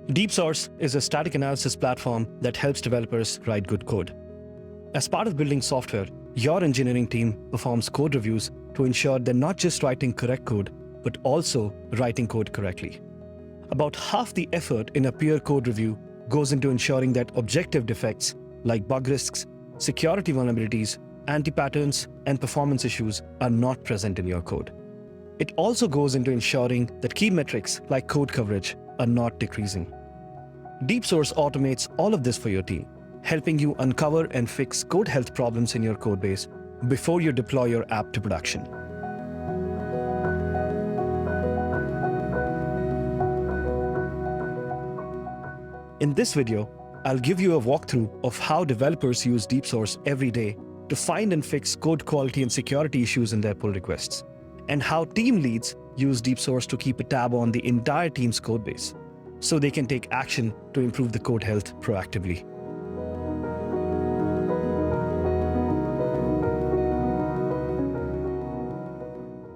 DeepSource is a static analysis platform that helps developers write good code. As part of building software, your engineering team performs code reviews to ensure they're not just writing correct code, but also writing code correctly. About half the effort in a peer code review goes into ensuring that objective defects like bug risks, security vulnerabilities, anti-patterns, and performance issues are not present in your code. It also goes into ensuring that key metrics like code coverage are not decreasing. DeepSource automates all of this for your team, helping you uncover and fix code health problems in your codebase before you deploy your app to production. In this video, I'll give you a walkthrough of how developers use DeepSource every day to find and fix code quality and security issues in their pull requests, and how team leads use DeepSource to keep a tab on the entire team's codebase, so they can take action to improve the code health proactively.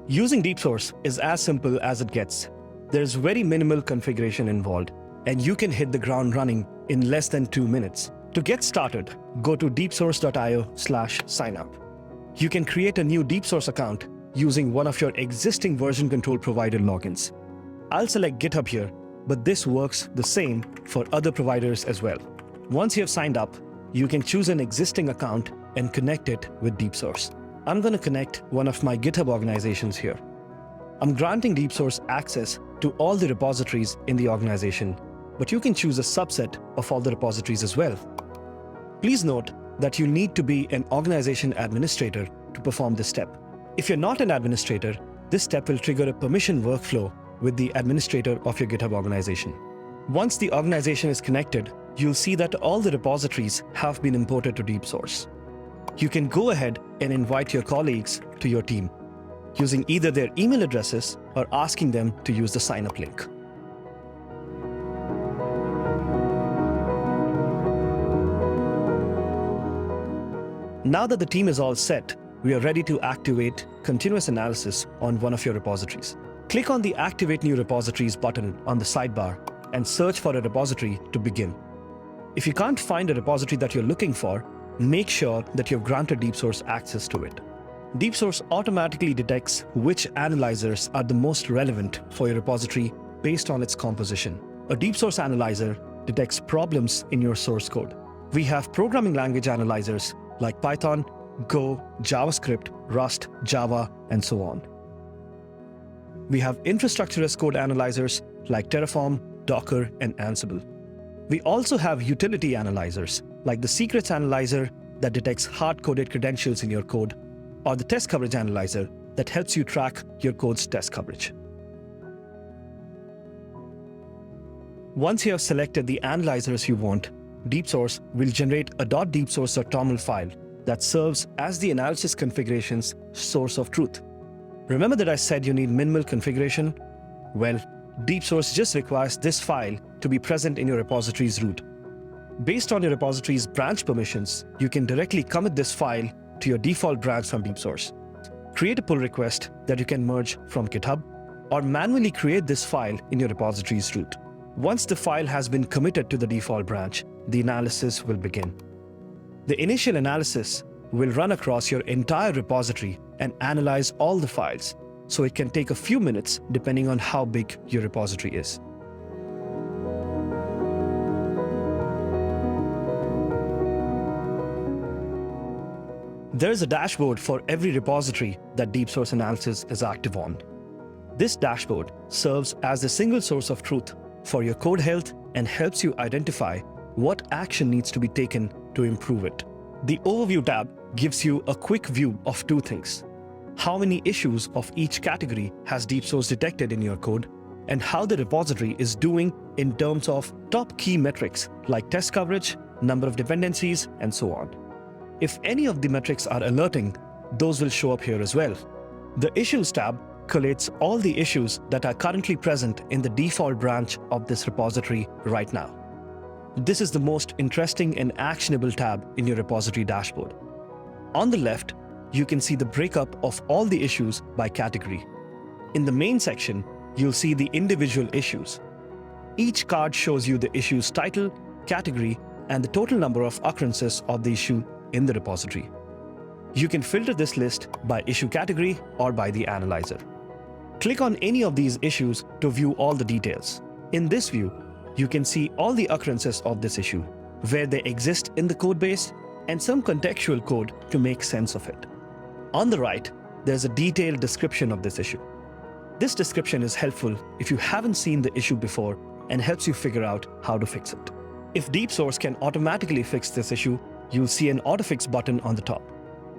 Using DeepSource is as simple as it gets. There's very minimal configuration involved, and you can hit the ground running in less than 2 minutes. To get started, go to deepsource.io/signup. You can create a new DeepSource account using one of your existing version control provider logins. I'll select GitHub here, but this works the same for other providers as well. Once you have signed up, you can choose an existing account and connect it with DeepSource. I'm going to connect one of my GitHub organizations here. I'm granting DeepSource access to all the repositories in the organization, but you can choose a subset of all the repositories as well. Please note that you need to be an organization administrator to perform this step. If you're not an administrator, this step will trigger a permission workflow with the administrator of your GitHub organization. Once the organization is connected, you'll see that all the repositories have been imported to DeepSource. You can go ahead and invite your colleagues to your team using either their email addresses or asking them to use the sign up link. Now that the team is all set, we are ready to activate continuous analysis on one of your repositories. Click on the Activate New Repositories button on the sidebar and search for a repository to begin. If you can't find a repository that you're looking for, make sure that you've granted DeepSource access to it. DeepSource automatically detects which analyzers are the most relevant for your repository based on its composition. A DeepSource analyzer detects problems in your source code. We have programming language analyzers like Python, Go, JavaScript, Rust, Java, and so on. We have infrastructure as code analyzers like Terraform, Docker, and Ansible. We also have utility analyzers like the secrets analyzer that detects hard-coded credentials in your code, or the test coverage analyzer that helps you track your code's test coverage. Once you have selected the analyzers you want, DeepSource will generate a .deepsource.toml file that serves as the analysis configuration's source of truth. Remember that I said you need minimal configuration? Well, DeepSource just requires this file to be present in your repository's root. Based on your repository's branch permissions, you can directly commit this file to your default branch from DeepSource. Create a pull request that you can merge from GitHub, or manually create this file in your repository's root. Once the file has been committed to the default branch, the analysis will begin. The initial analysis will run across your entire repository and analyze all the files, so it can take a few minutes depending on how big your repository is. There is a dashboard for every repository that DeepSource analysis is active on. This dashboard serves as the single source of truth for your code health and helps you identify what action needs to be taken to improve it. The Overview tab gives you a quick view of two things: how many issues of each category has DeepSource detected in your code, and how the repository is doing in terms of top key metrics like test coverage, number of dependencies, and so on. If any of the metrics are alerting, those will show up here as well. The Issues tab collates all the issues that are currently present in the default branch of this repository right now. This is the most interesting and actionable tab in your repository dashboard. On the left, you can see the breakup of all the issues by category. In the main section, you'll see the individual issues. Each card shows you the issue's title, category, and the total number of occurrences of the issue in the repository. You can filter this list by issue category or by the analyzer. Click on any of these issues to view all the details. In this view, you can see all the occurrences of this issue, where they exist in the codebase, and some contextual code to make sense of it. On the right, there's a detailed description of this issue. This description is helpful if you haven't seen the issue before and helps you figure out how to fix it. If DeepSource can automatically fix this issue, you'll see an Autofix button on the top.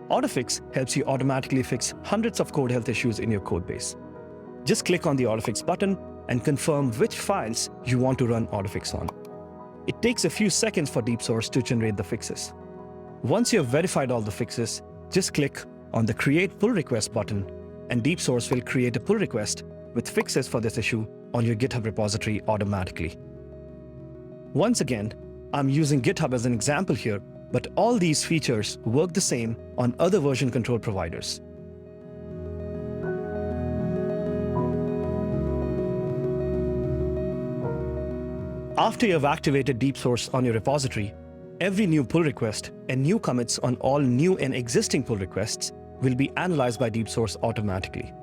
Autofix helps you automatically fix hundreds of code health issues in your codebase. Just click on the Autofix button and confirm which files you want to run Autofix on. It takes a few seconds for DeepSource to generate the fixes. Once you have verified all the fixes, just click on the Create Pull Request button, and DeepSource will create a pull request with fixes for this issue on your GitHub repository automatically. Once again, I'm using GitHub as an example here, but all these features work the same on other version control providers. After you have activated DeepSource on your repository, every new pull request and new commits on all new and existing pull requests will be analyzed by DeepSource automatically.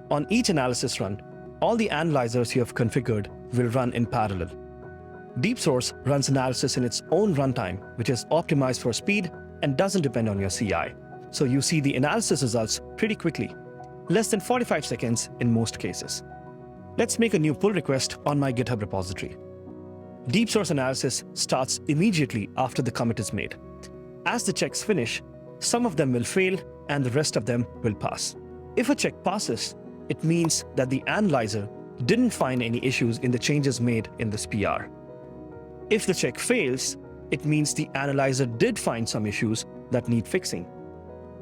On each analysis run, all the analyzers you have configured will run in parallel. DeepSource runs analysis in its own runtime, which is optimized for speed and doesn't depend on your CI. So you see the analysis results pretty quickly, less than 45 seconds in most cases. Let's make a new pull request on my GitHub repository. DeepSource analysis starts immediately after the commit is made. As the checks finish, some of them will fail and the rest of them will pass. If a check passes, it means that the analyzer didn't find any issues in the changes made in this PR. If the check fails, it means the analyzer did find some issues that need fixing.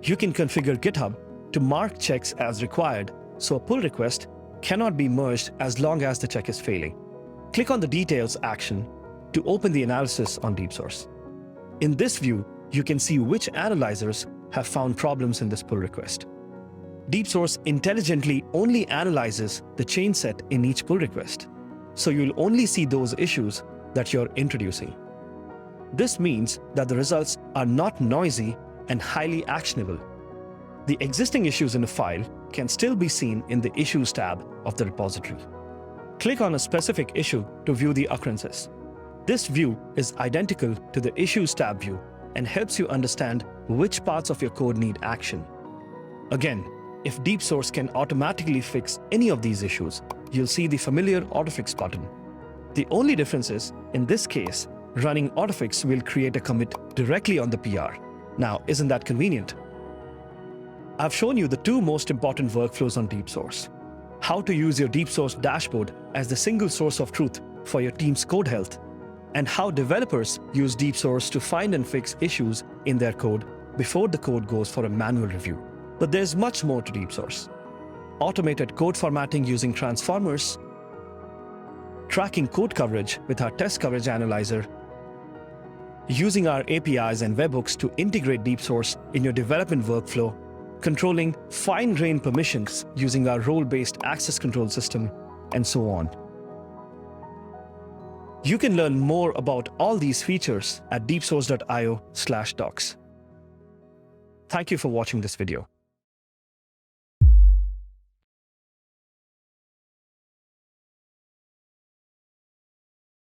You can configure GitHub to mark checks as required, so a pull request cannot be merged as long as the check is failing. Click on the Details action to open the analysis on DeepSource. In this view, you can see which analyzers have found problems in this pull request. DeepSource intelligently only analyzes the chain set in each pull request, so you'll only see those issues that you're introducing. This means that the results are not noisy and highly actionable. The existing issues in a file can still be seen in the Issues tab of the repository. Click on a specific issue to view the occurrences. This view is identical to the Issues tab view and helps you understand which parts of your code need action. Again, if DeepSource can automatically fix any of these issues, you'll see the familiar Autofix button. The only difference is, in this case, running Autofix will create a commit directly on the PR. Now, isn't that convenient? I've shown you the two most important workflows on DeepSource: how to use your DeepSource dashboard as the single source of truth for your team's code health, and how developers use DeepSource to find and fix issues in their code before the code goes for a manual review. But there's much more to DeepSource. Automated code formatting using transformers, tracking code coverage with our test coverage analyzer, using our APIs and webhooks to integrate DeepSource in your development workflow, controlling fine-grained permissions using our role-based access control system, and so on. You can learn more about all these features at deepsource.io/docs. Thank you for watching this video.